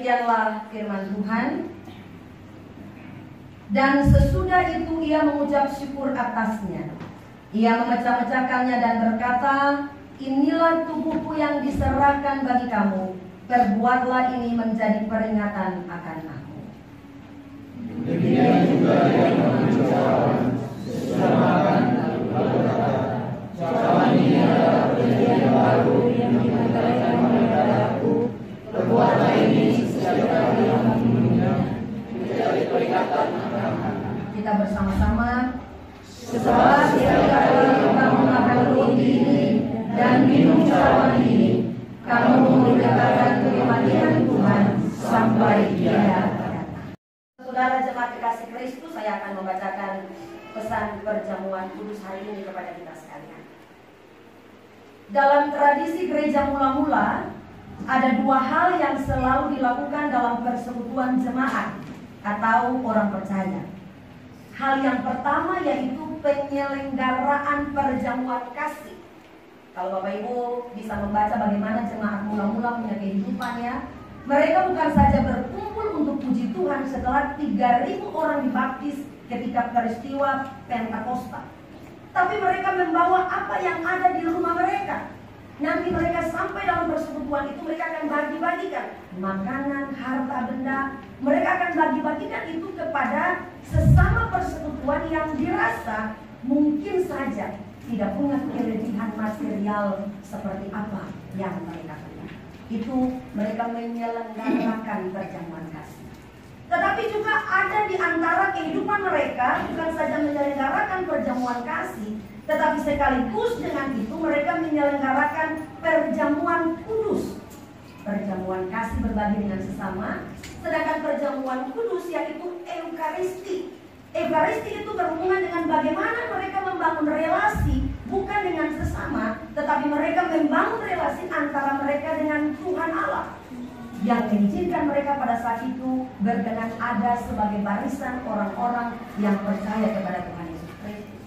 Demikianlah firman Tuhan. Dan sesudah itu ia mengucap syukur atasnya. Ia memecah-mecahkannya dan berkata, inilah tubuhku yang diserahkan bagi kamu. Perbuatlah ini menjadi peringatan akan aku. Demikian juga yang mengucapkan sesudah makan lalu berkata, ucapan ini adalah perjanjian baru yang dinyatakan kepadaku. Perbuatlah ini setiap kali kamu meminumnya menjadi peringatan akan aku. Kita bersama-sama. Sebab setiap kali kamu makan roti ini dan minum cawan ini, kamu memberitakan kematian Tuhan sampai Dia datang. Saudara jemaat kekasih Kristus, saya akan membacakan pesan perjamuan kudus hari ini kepada kita sekalian. Dalam tradisi gereja mula-mula, ada dua hal yang selalu dilakukan dalam persekutuan jemaat atau orang percaya. Hal yang pertama yaitu penyelenggaraan perjamuan kasih. Kalau Bapak Ibu bisa membaca bagaimana jemaat mula-mula punya kehidupannya, mereka bukan saja berkumpul untuk puji Tuhan setelah 3.000 orang dibaptis ketika peristiwa Pentakosta, tapi mereka membawa apa yang ada di rumah mereka. Nanti mereka sampai dalam persekutuan itu, mereka akan bagi-bagikan makanan, harta benda. Mereka akan bagi-bagikan itu kepada sesama persekutuan yang dirasa mungkin saja tidak punya kelebihan material seperti apa yang mereka punya. Itu mereka menyelenggarakan perjamuan kasih. Tetapi juga ada di antara kehidupan mereka bukan saja menyelenggarakan perjamuan kasih, tetapi sekaligus dengan itu mereka menyelenggarakan perjamuan kudus. Perjamuan kasih berbagi dengan sesama, sedangkan perjamuan kudus yaitu Eukaristi. Eukaristi itu berhubungan dengan bagaimana mereka membangun relasi bukan dengan sesama, tetapi mereka membangun relasi antara mereka dengan Tuhan Allah yang mengizinkan mereka pada saat itu berkenan ada sebagai barisan orang-orang yang percaya kepada Tuhan Yesus Kristus.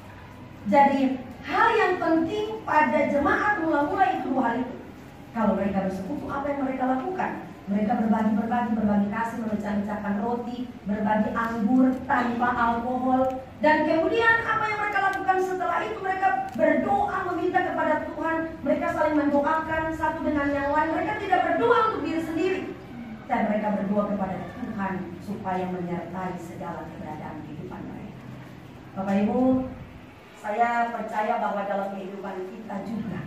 Jadi hal yang penting pada jemaat mula-mula itu dua hal itu. Kalau mereka bersekutu, apa yang mereka lakukan? Mereka berbagi kasih, memecah-mecahkan roti, berbagi anggur tanpa alkohol. Dan kemudian apa yang mereka lakukan setelah itu? Mereka berdoa meminta kepada Tuhan. Mereka saling mendoakan satu dengan yang lain. Mereka tidak berdoa untuk diri sendiri, dan mereka berdoa kepada Tuhan supaya menyertai segala keberadaan kehidupan mereka. Bapak Ibu, saya percaya bahwa dalam kehidupan kita juga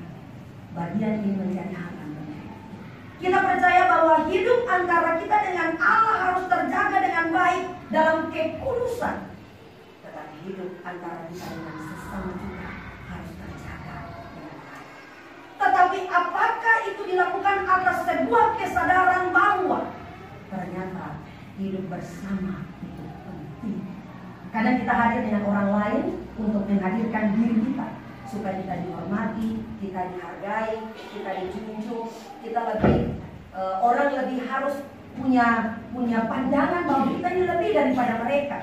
bagian ini menjadi hal yang penting. Kita percaya bahwa hidup antara kita dengan Allah harus terjaga dengan baik dalam kekudusan. Tetapi hidup antara kita dengan sesama juga harus terjaga dengan baik. Tetapi apakah itu dilakukan atas sebuah kesadaran bahwa ternyata hidup bersama itu penting? Kadang kita hadir dengan orang lain untuk menghadirkan diri kita, supaya kita dihormati, kita dihargai, kita dijunjung, kita orang lebih harus punya pandangan bahwa kita ini lebih daripada mereka.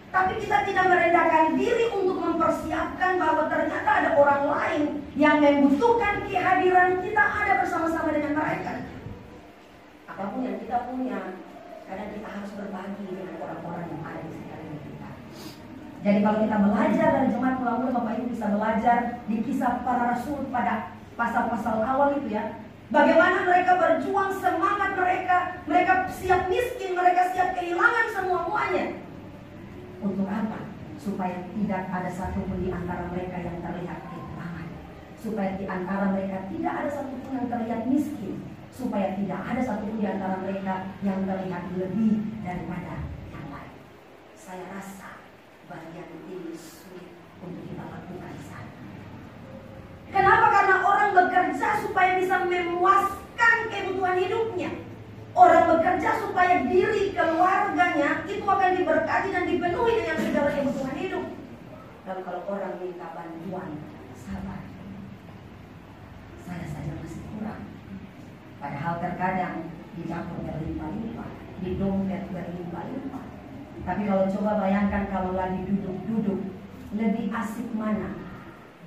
Tapi kita tidak merendahkan diri untuk mempersiapkan bahwa ternyata ada orang lain yang membutuhkan kehadiran kita ada bersama-sama dengan mereka. Apapun yang kita punya, kadang kita harus berbagi dengan orang-orang yang ada di sekeliling kita. Jadi kalau kita belajar dari jemaat mula-mula, Bapak Ibu bisa belajar di kisah para rasul pada pasal-pasal awal itu ya. Bagaimana mereka berjuang, semangat mereka siap miskin, mereka siap kehilangan semuanya. Untuk apa? Supaya tidak ada satupun di antara mereka yang terlihat kekurangan. Supaya di antara mereka tidak ada satupun yang terlihat miskin. Supaya tidak ada satupun di antara mereka yang terlihat lebih daripada yang lain. Saya rasa bagian ini sulit untuk kita lakukan saat ini. Kenapa? Karena orang bekerja supaya bisa memuaskan kebutuhan hidupnya. Orang bekerja supaya diri keluarganya itu akan diberkati dan dipenuhi dengan segala kebutuhan hidup. Dan kalau orang minta bantuan, sabar, saya saja masih kurang. Padahal terkadang di dapur berlimpah-limpah, di dompet berlimpah-limpah. Tapi kalau coba bayangkan kalau lagi duduk-duduk, lebih asik mana?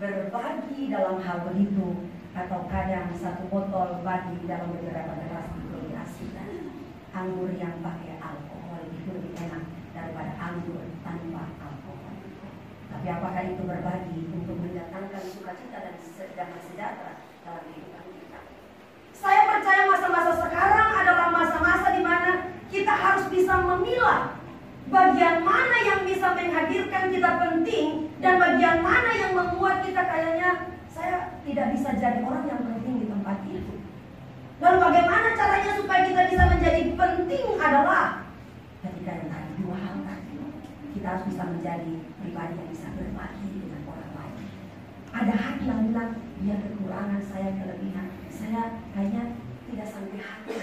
Berbagi dalam hal begitu, atau kadang satu botol bagi dalam beberapa gelas itu lebih asik kan? anggur yang pakai alkohol itu lebih enak daripada anggur tanpa alkohol. Tapi apakah itu berbagi untuk mendatangkan sukacita dan damai sejahtera dalam kehidupan kita? Saya percaya masa-masa sekarang adalah masa-masa di mana kita harus bisa memilah bagian mana yang bisa menghadirkan kita penting dan bagian mana yang membuat kita kayaknya saya tidak bisa jadi orang yang penting di tempat itu. Lalu bagaimana caranya supaya kita bisa menjadi penting adalah ketika yang tadi dua hal tadi, kita harus bisa menjadi pribadi yang bisa berbagi dengan orang lain. Ada hati yang bilang, dia kekurangan, saya kelebihan, saya kayaknya tidak sampai hati,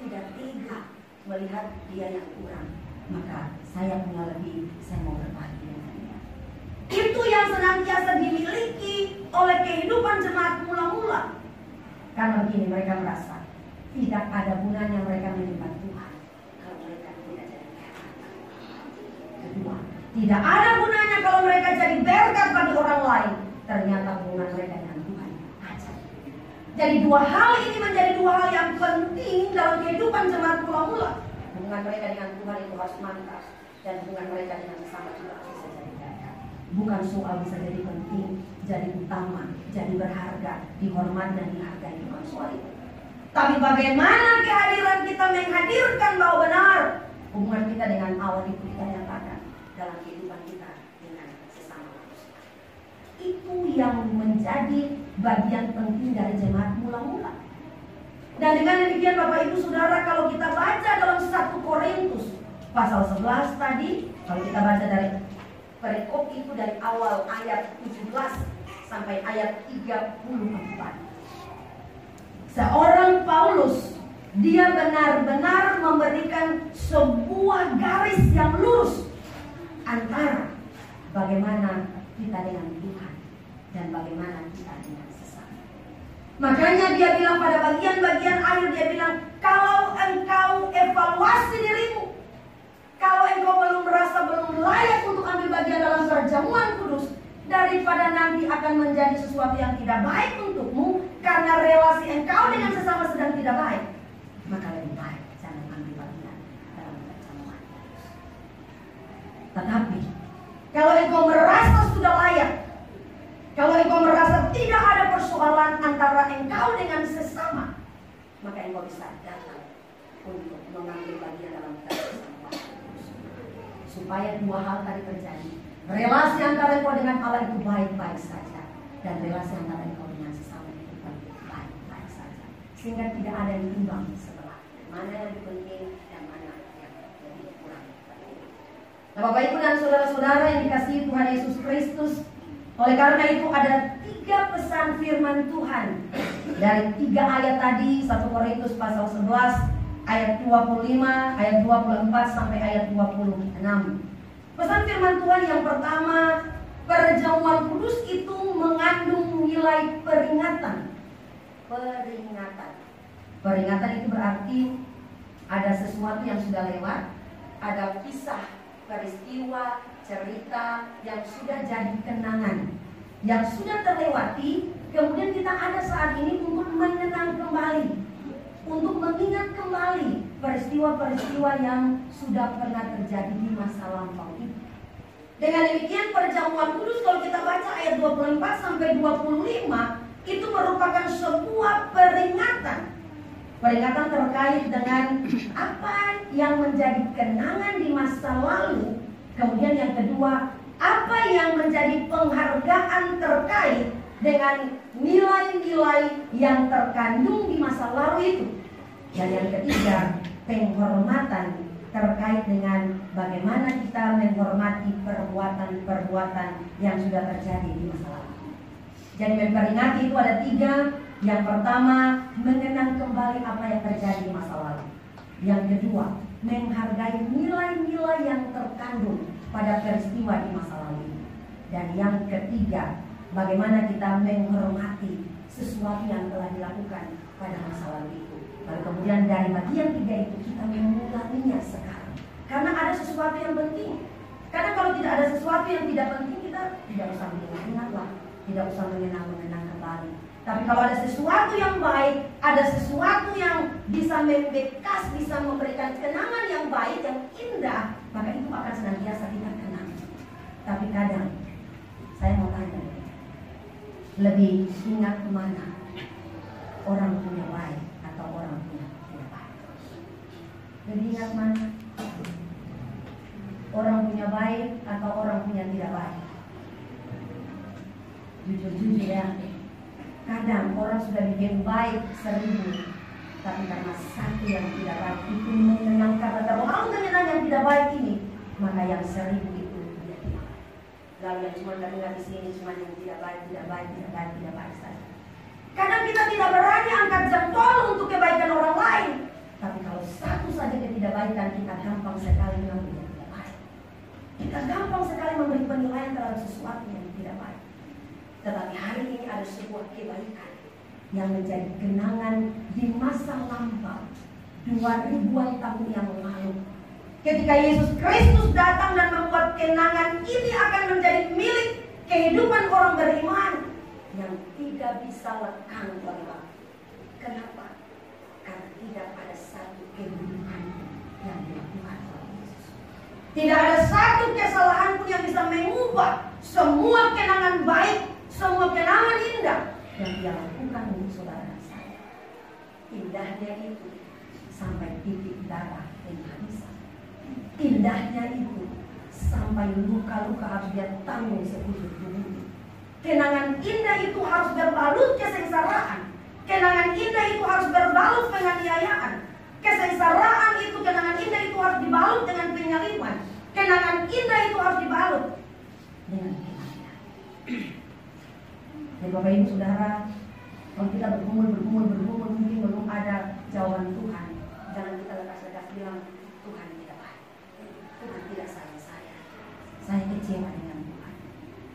tidak tega melihat dia yang kurang. Maka saya punya lebih, saya mau berbagi dengan dia. Itu yang senantiasa dimiliki oleh kehidupan jemaat mula-mula. Karena begini, mereka merasa tidak ada gunanya mereka menyembah Tuhan kalau mereka tidak jadi berkat. Kedua, tidak ada gunanya kalau mereka jadi berkat bagi orang lain. Ternyata hubungan mereka dengan Tuhan aja. Jadi dua hal ini menjadi dua hal yang penting dalam kehidupan jemaat mula-mula. Hubungan mereka dengan Tuhan itu harus mantap, dan hubungan mereka dengan sesama juga harus bisa jadi berkat. Bukan soal bisa jadi penting, jadi utama, jadi berharga, dihormati dan dihargai, bukan soal itu. Tapi bagaimana kehadiran kita menghadirkan bahwa benar hubungan kita dengan Allah itu kita nyatakan dalam kehidupan kita dengan sesama manusia. Itu yang menjadi bagian penting dari jemaat mula-mula. Dan dengan demikian Bapak Ibu Saudara, kalau kita baca dalam 1 Korintus pasal 11 tadi, kalau kita baca dari perikop itu dari awal ayat 17 sampai ayat 34. Seorang Paulus, dia benar-benar memberikan sebuah garis yang lurus antara bagaimana kita dengan Tuhan dan bagaimana kita dengan sesama. Makanya dia bilang pada bagian-bagian akhir, dia bilang, kalau engkau evaluasi dirimu, kalau engkau belum merasa belum layak untuk ambil bagian dalam perjamuan kudus, daripada nanti akan menjadi sesuatu yang tidak baik untukmu karena relasi engkau dengan sesama sedang tidak baik, maka lebih baik jangan ambil bagian dalam perjamuan kudus. Tetapi kalau engkau merasa sudah layak, kalau engkau merasa tidak ada persoalan antara engkau dengan sesama, maka engkau bisa datang untuk mengambil bagian dalam perjamuan kudus. Supaya dua hal tadi terjadi. Relasi antara engkau dengan Allah itu baik-baik saja, dan relasi antara engkau dengan sesama itu baik-baik saja, sehingga tidak ada yang imbang sebelah mana yang lebih penting dan mana yang lebih kurang penting. Nah, Bapak Ibu dan saudara-saudara yang dikasihi Tuhan Yesus Kristus, oleh karena itu ada 3 pesan firman Tuhan dari 3 ayat tadi, 1 Korintus pasal 11 ayat 25, ayat 24 sampai ayat 26. Pesan firman Tuhan yang pertama, perjamuan kudus itu mengandung nilai peringatan. Peringatan itu berarti ada sesuatu yang sudah lewat, ada kisah, peristiwa, cerita yang sudah jadi kenangan, yang sudah terlewati, kemudian kita ada saat ini untuk mengenang kembali, untuk mengingat kembali peristiwa-peristiwa yang sudah pernah terjadi di masa lampau itu. Dengan demikian perjamuan kudus kalau kita baca ayat 24 sampai 25 itu merupakan sebuah peringatan. Peringatan terkait dengan apa yang menjadi kenangan di masa lalu. Kemudian yang kedua, apa yang menjadi penghargaan terkait dengan nilai-nilai yang terkandung di masa lalu itu. Dan yang ketiga, penghormatan terkait dengan bagaimana kita menghormati perbuatan-perbuatan yang sudah terjadi di masa lalu. Jadi memperingati itu ada 3. Yang pertama, mengenang kembali apa yang terjadi di masa lalu. Yang kedua, menghargai nilai-nilai yang terkandung pada peristiwa di masa lalu. Dan yang ketiga, bagaimana kita menghormati sesuatu yang telah dilakukan pada masa lalu itu. Lalu kemudian dari bagian 3 itu kita mengulanginya sekarang. Karena ada sesuatu yang penting. Karena kalau tidak ada sesuatu yang tidak penting, kita tidak usah mengingat-ingat lah, tidak usah mengenang kembali. Tapi kalau ada sesuatu yang baik, ada sesuatu yang bisa membekas, bisa memberikan kenangan yang baik, yang indah, maka itu akan senantiasa kita kenang. Tapi kadang saya mau tanya, lebih ingat mana orang punya baik atau orang punya tidak baik? Lebih ingat mana orang punya baik atau orang punya tidak baik? Jujur-jujur ya, kadang orang sudah bikin baik 1000, tapi karena satu yang tidak baik itu menyenangkan, terlalu menyenangkan yang tidak baik ini, maka yang 1000 itu dia tidak. Lalu yang cuma dengar di sini cuma yang tidak baik saja. Kadang kita tidak berani angkat jempol untuk kebaikan orang lain, tapi kalau satu saja ketidakbaikan, kita gampang sekali mengambil yang tidak baik. Kita gampang sekali memberi penilaian terhadap sesuatu yang tidak baik. Tetapi hari ini ada sebuah kebaikan yang menjadi kenangan di masa lampau 2000-an tahun yang lalu. Ketika Yesus Kristus datang dan membuat kenangan ini akan menjadi milik kehidupan orang beriman yang tidak bisa lekang oleh waktu. Kenapa? Karena tidak ada satu keburukan yang dilakukan oleh Yesus. Tidak ada satu kesalahan pun yang bisa mengubah semua kenangan baik, semua kenangan indah yang dia lakukan untuk saudara dan saya. Indahnya itu sampai titik darah penghabisan. Indahnya itu sampai luka-luka harus dia tanggung sekujur tubuh. Kenangan indah itu harus berbalut kesengsaraan. Kenangan indah itu harus berbalut penganiayaan. Kesengsaraan itu, kenangan indah itu harus dibalut dengan penyaliman. Kenangan indah itu harus dibalut dengan kematian. Jadi Bapak Ibu Saudara, kalau kita bergumul mungkin belum ada jawaban Tuhan. Jangan kita lekas-lekas bilang Tuhan tidak baik, Tuhan tidak sayang saya kecewa dengan Tuhan.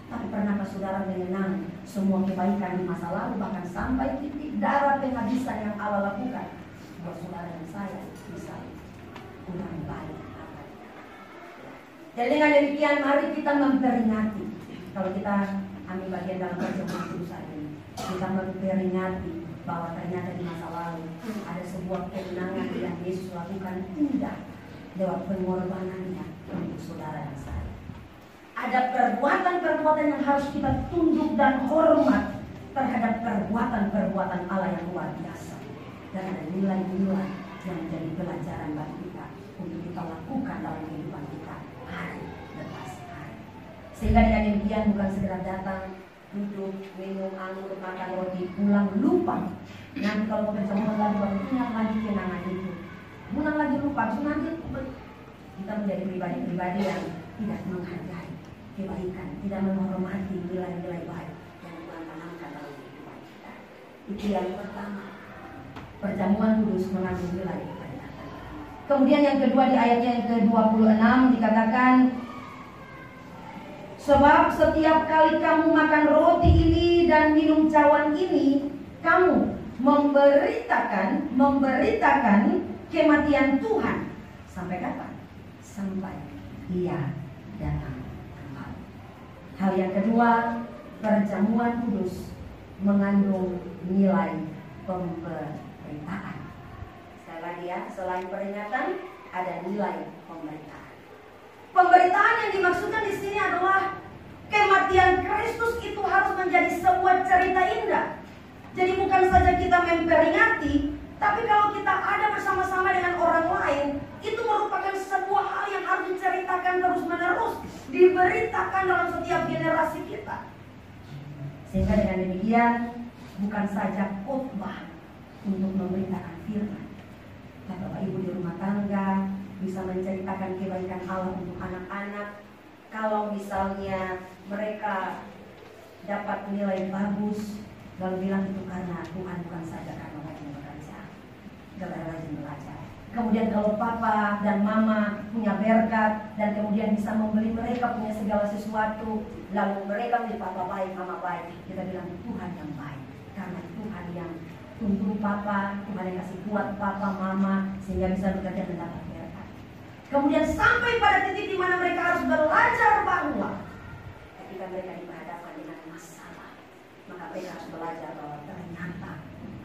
Tapi pernahkah saudara mengenang semua kebaikan di masa lalu, bahkan sampai titik darah penghabisan yang Allah lakukan buat saudara dan saya? Misalnya Tuhan baik apa tidak. Jadi dengan demikian mari kita memperingati. Kalau kita ambil bagian dalam perjamuan kudus hari ini, kita memperingati bahwa ternyata di masa lalu ada sebuah kemenangan yang Yesus lakukan indah lewat pengorbanannya untuk saudara dan saya. Ada perbuatan-perbuatan yang harus kita tunduk dan hormat terhadap perbuatan-perbuatan Allah yang luar biasa. Dan ada nilai-nilai yang menjadi pelajaran bagi kita untuk kita lakukan dalam kehidupan kita hari lepas hari. Sehingga dengan demikian bukan segera datang, duduk, minum anggur, makan roti, pulang lupa. Nanti kalau mau berjamaah lagi, baru ingat lagi kenangan itu. Pulang lagi lupa, nanti kita menjadi pribadi-pribadi yang tidak menghargai kebaikan, tidak menghormati nilai-nilai baik yang Tuhan tanamkan dalam kehidupan kita. Itu yang pertama. Perjamuan kudus mengandung nilai peringatan. Kemudian yang kedua di ayatnya yang ke-26 dikatakan, sebab setiap kali kamu makan roti ini dan minum cawan ini, kamu memberitakan kematian Tuhan. Sampai kapan? Sampai Dia datang kembali. Hal yang kedua, perjamuan kudus mengandung nilai pemberitaan. Sekali lagi ya, selain peringatan ada nilai pemberitaan. Pemberitaan yang dimaksudkan di sini adalah kematian Kristus itu harus menjadi sebuah cerita indah. Jadi bukan saja kita memperingati, tapi kalau kita ada bersama-sama dengan orang lain, itu merupakan sebuah hal yang harus diceritakan terus-menerus, diberitakan dalam setiap generasi kita. Sehingga dengan demikian bukan saja khotbah untuk memberitakan firman, tapi Bapak Ibu di rumah tangga bisa menceritakan kebaikan Allah untuk anak-anak. Kalau misalnya mereka dapat nilai bagus, lalu bilang itu karena Tuhan, bukan saja karena rajin bekerja, rajin belajar. Kemudian kalau papa dan mama punya berkat dan kemudian bisa membeli mereka punya segala sesuatu, lalu mereka menjadi papa baik, mama baik, kita bilang Tuhan yang baik, karena Tuhan yang tuntun papa, Tuhan yang kasih kuat papa, mama, sehingga bisa bekerja dan dapat berkat. Kemudian sampai pada titik di mana mereka harus belajar bahwa ketika mereka dihadapkan dengan masalah, maka mereka harus belajar bahwa ternyata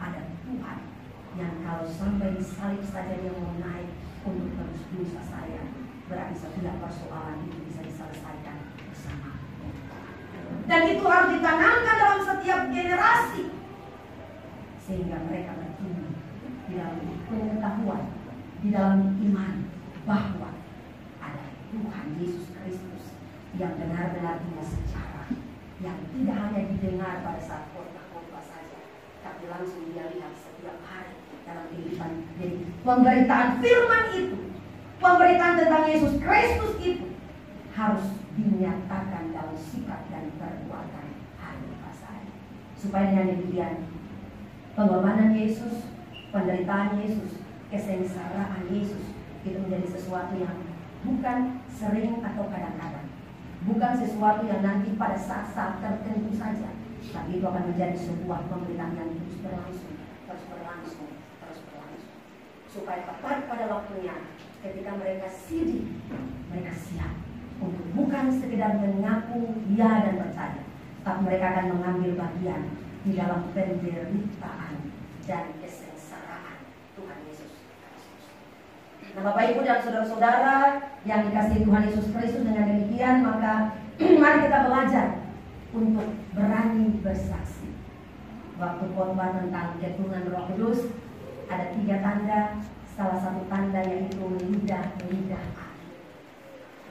ada Tuhan kalau sampai disalib saja dia mau naik untuk tebus dosa saya, berarti setiap persoalan itu bisa diselesaikan bersama. Dan itu harus ditanamkan dalam setiap generasi, sehingga mereka bertumbuh di dalam pengetahuan, di dalam iman bahwa ada Tuhan Yesus Kristus yang benar-benar punya sejarah, yang tidak hanya didengar pada saat khotbah saja, tapi langsung dia lihat setiap hari dalam kehidupan. Jadi pemberitaan firman itu, pemberitaan tentang Yesus Kristus itu harus dinyatakan dalam sikap dan perbuatan hari-hari, supaya dengan demikian pengorbanan Yesus, penderitaan Yesus, kesengsaraan Yesus itu menjadi sesuatu yang bukan sering atau kadang-kadang, bukan sesuatu yang nanti pada saat-saat tertentu saja, tapi itu akan menjadi sebuah pemberitaan yang terus berlangsung, supaya tepat pada waktunya ketika mereka sidi, mereka siap untuk bukan sekedar mengaku ya dan percaya, tapi mereka akan mengambil bagian di dalam penderitaan dan kesengsaraan Tuhan Yesus Kristus. Nah, Bapak Ibu dan saudara-saudara yang dikasihi Tuhan Yesus Kristus, dengan demikian maka mari kita belajar untuk berani bersaksi. Waktu khotbah tentang keturunan Roh Kudus ada 3 tanda. Salah satu tanda yaitu lidah api.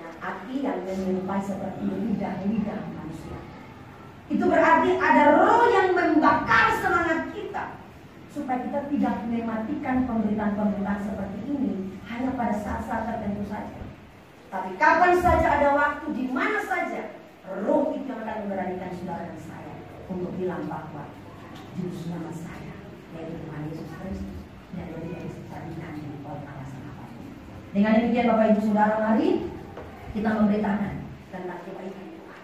Nah, api yang menyerupai seperti lidah manusia. Itu berarti ada roh yang membakar semangat kita, supaya kita tidak mematikan pemberitaan-pemberitaan seperti ini hanya pada saat-saat tertentu saja. Tapi kapan saja ada waktu, di mana saja, roh itu akan memberanikan saudara dan saya untuk bilang bahwa juru selamat saya yaitu Tuhan Yesus Kristus, dan lebih dari secerdikan oleh alasan apapun. Dengan demikian Bapak Ibu Saudara, mari kita memberitakan tentang kebaikan Tuhan,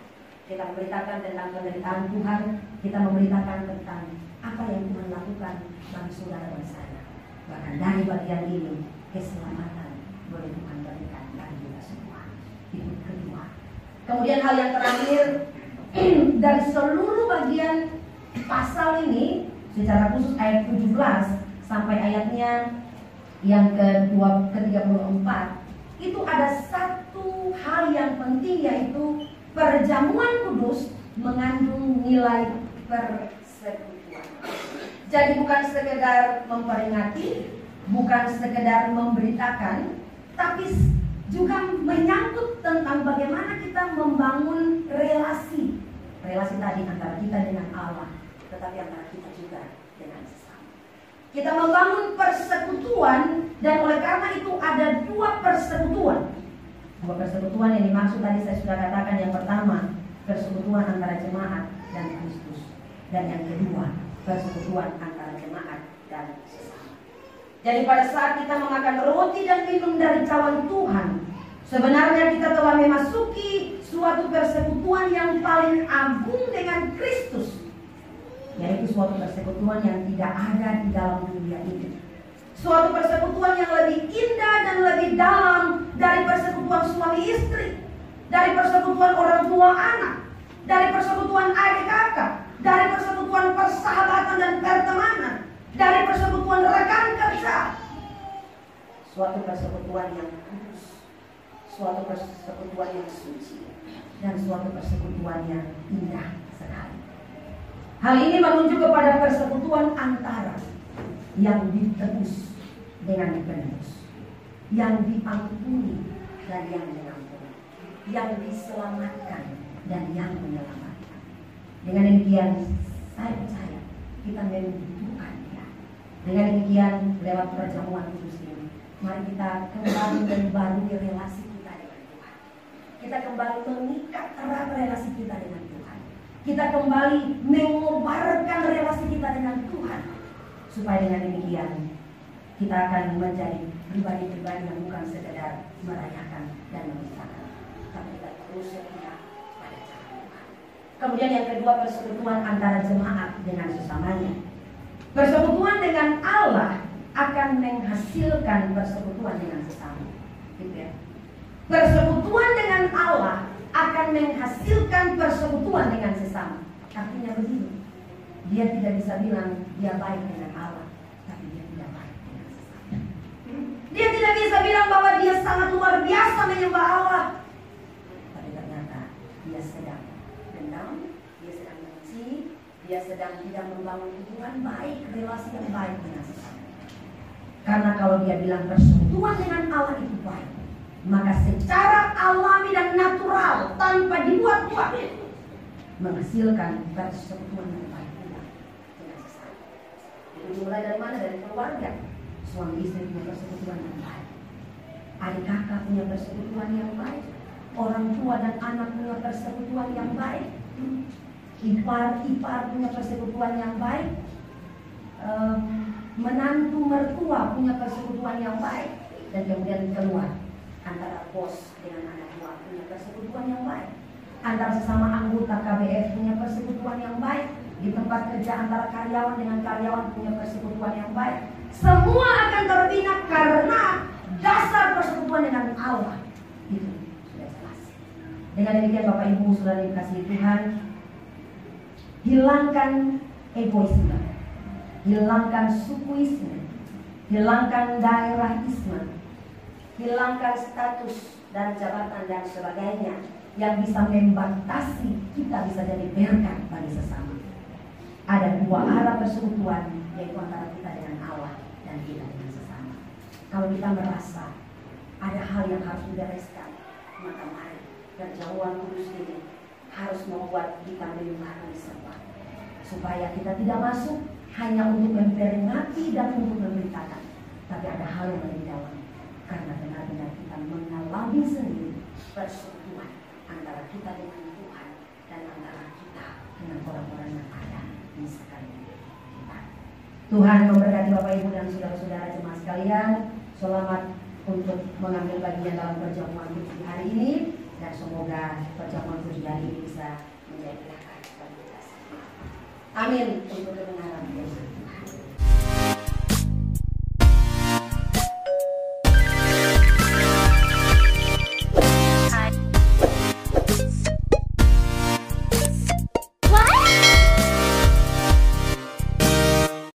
kita memberitakan tentang penderitaan Tuhan, kita memberitakan tentang apa yang Tuhan lakukan bagi saudara dan saya. Bahkan dari bagian ini keselamatan boleh Tuhan berikan bagi kita semua. Itu kedua. Kemudian hal yang terakhir, dari seluruh bagian pasal ini, secara khusus ayat 17 sampai ayatnya yang ke-34, itu ada satu hal yang penting, yaitu perjamuan kudus mengandung nilai persekutuan. Jadi bukan sekedar memperingati, bukan sekedar memberitakan, tapi juga menyangkut tentang bagaimana kita membangun relasi tadi antara kita dengan Allah, tetapi antara kita juga dengan sesama. Kita membangun persekutuan, dan oleh karena itu ada 2 persekutuan. 2 persekutuan yang dimaksud tadi saya sudah katakan. Yang pertama, persekutuan antara jemaat dan Kristus, dan yang kedua, persekutuan antara jemaat dan sesama. Jadi pada saat kita memakan roti dan minum dari cawan Tuhan, sebenarnya kita telah memasuki suatu persekutuan yang paling agung dengan Kristus, yaitu suatu persekutuan yang tidak ada di dalam dunia ini. Suatu persekutuan yang lebih indah dan lebih dalam dari persekutuan suami istri, dari persekutuan orang tua anak, dari persekutuan adik kakak, dari persekutuan persahabatan dan pertemanan, dari persekutuan rekan kerja. Suatu persekutuan yang kudus, suatu persekutuan yang suci, dan suatu persekutuan yang indah sekali. Hal ini menunjuk kepada persekutuan antara yang ditebus dengan penebus, yang diampuni dan yang mengampuni, yang diselamatkan dan yang menyelamatkan. Dengan demikian saya percaya kita membutuhkan dia. Dengan demikian lewat perjamuan kudus ini, mari kita kembali membangun relasi kita dengan Tuhan. Kita kembali mengikat erat relasi kita dengan Tuhan. Kita kembali mengobarkan relasi kita dengan Tuhan, supaya dengan demikian kita akan menjadi pribadi-pribadi yang bukan sekedar merayakan dan memisahkan, tapi kita terus setia pada cara Tuhan. Kemudian yang kedua, persekutuan antara jemaat dengan sesamanya. Persekutuan dengan Allah akan menghasilkan persekutuan dengan sesama, gitu ya. Persekutuan dengan Allah akan menghasilkan persekutuan dengan sesama. Artinya begini, dia tidak bisa bilang dia baik dengan Allah, tapi dia tidak baik dengan bilang bahwa dia sangat luar biasa menyembah Allah, tapi ternyata dia sedang dendam, dia sedang benci, dia sedang tidak membangun hubungan baik, relasi yang baik dengan sesama. Karena kalau dia bilang persekutuan dengan Allah itu baik, maka secara alami dan natural tanpa dibuat-buat menghasilkan persekutuan yang baik dengan sesama. Itu dimulai dari mana? Dari keluarga. Suami istri punya persekutuan yang baik, adik kakak punya persekutuan yang baik, orang tua dan anak punya persekutuan yang baik, ipar punya persekutuan yang baik, menantu mertua punya persekutuan yang baik, dan kemudian keluar antara bos dengan anak buah punya persekutuan yang baik, antara sesama anggota KBF punya persekutuan yang baik, di tempat kerja antara karyawan dengan karyawan punya persekutuan yang baik. Semua akan terbina karena dasar persekutuan dengan Allah. Itu sudah jelas. Dengan demikian Bapak Ibu Saudara dikasihi Tuhan, hilangkan egoisme, hilangkan sukuisme, hilangkan daerahisme, hilangkan status dan jabatan dan sebagainya yang bisa membatasi kita bisa jadi berkat bagi sesama. Ada dua arah persekutuan, yaitu antara kita dengan Allah dan kita dengan sesama. Kalau kita merasa ada hal yang harus dibereskan, maka mari perjamuan kudus ini harus membuat kita menyembah semua, supaya kita tidak masuk hanya untuk memperingati dan untuk memberitakan, tapi ada hal yang lebih dalam, karena benar-benar kita mengalami sendiri persekutuan antara kita dengan Tuhan dan antara kita dengan orang-orang yang ada di sekeliling kita. Tuhan memberkati Bapak Ibu dan saudara-saudara jemaat sekalian. Selamat untuk mengambil bagian dalam perjamuan kudus hari ini, dan semoga perjamuan kudus hari ini bisa menjadi berkat bagi kita semua. Amin. Untuk kebenaran Yesus.